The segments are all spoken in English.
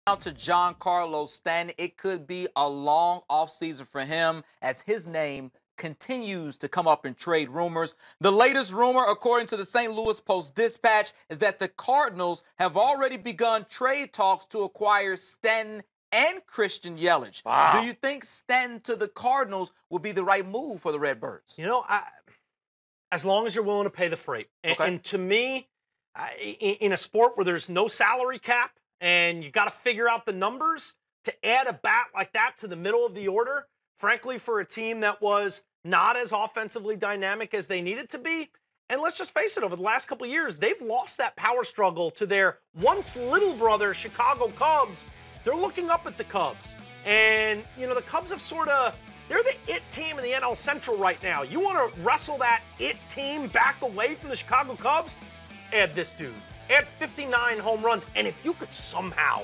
To Giancarlo Stanton, it could be a long offseason for him as his name continues to come up in trade rumors. The latest rumor, according to the St. Louis Post-Dispatch, is that the Cardinals have already begun trade talks to acquire Stanton and Christian Yelich. Wow. Do you think Stanton to the Cardinals will be the right move for the Redbirds? You know, as long as you're willing to pay the freight. And to me, in a sport where there's no salary cap, and you got to figure out the numbers to add a bat like that to the middle of the order, frankly, for a team that was not as offensively dynamic as they needed to be. And let's just face it, over the last couple of years, they've lost that power struggle to their once little brother, Chicago Cubs. They're looking up at the Cubs. And, you know, the Cubs have they're the it team in the NL Central right now. You want to wrestle that it team back away from the Chicago Cubs? Add this dude. Add 59 home runs. And if you could somehow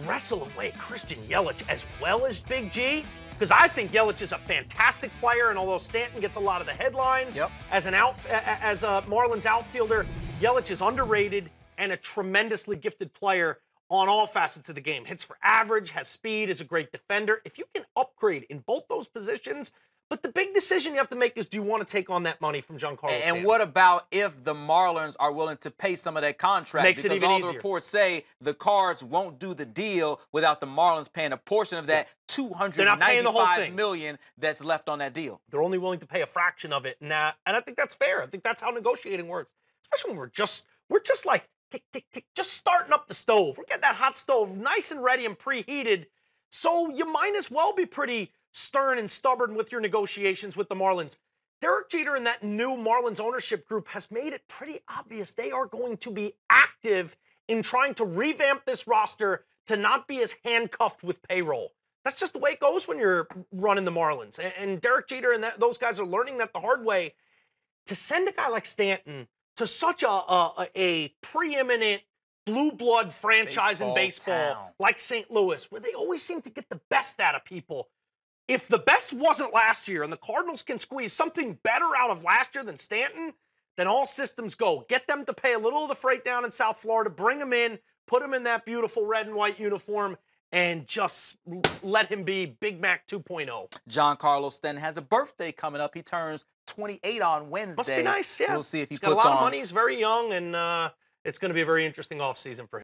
wrestle away Christian Yelich as well as Big G, because I think Yelich is a fantastic player, and although Stanton gets a lot of the headlines as a Marlins outfielder, Yelich is underrated and a tremendously gifted player on all facets of the game. Hits for average, has speed, is a great defender. If you can upgrade in both those positions, but the big decision you have to make is, do you want to take on that money from Giancarlo Stanton? And what about if the Marlins are willing to pay some of that contract? Makes it even easier. Because all the reports say the Cards won't do the deal without the Marlins paying a portion of that $295 million that's left on that deal. They're only willing to pay a fraction of it, and I think that's fair. I think that's how negotiating works, especially when we're just like tick, tick, tick, just starting up the stove. We're getting that hot stove nice and ready and preheated, so you might as well be pretty stern and stubborn with your negotiations with the Marlins. Derek Jeter and that new Marlins ownership group has made it pretty obvious they are going to be active in trying to revamp this roster to not be as handcuffed with payroll. That's just the way it goes when you're running the Marlins. And Derek Jeter and those guys are learning that the hard way. To send a guy like Stanton to such a preeminent blue blood franchise in baseball like St. Louis, where they always seem to get the best out of people. If the best wasn't last year and the Cardinals can squeeze something better out of last year than Stanton, then all systems go. Get them to pay a little of the freight down in South Florida, bring him in, put him in that beautiful red and white uniform, and just let him be Big Mac 2.0. Giancarlo Stanton has a birthday coming up. He turns 28 on Wednesday. Must be nice, yeah. We'll see if He's got a lot of money. He's very young, and it's going to be a very interesting offseason for him.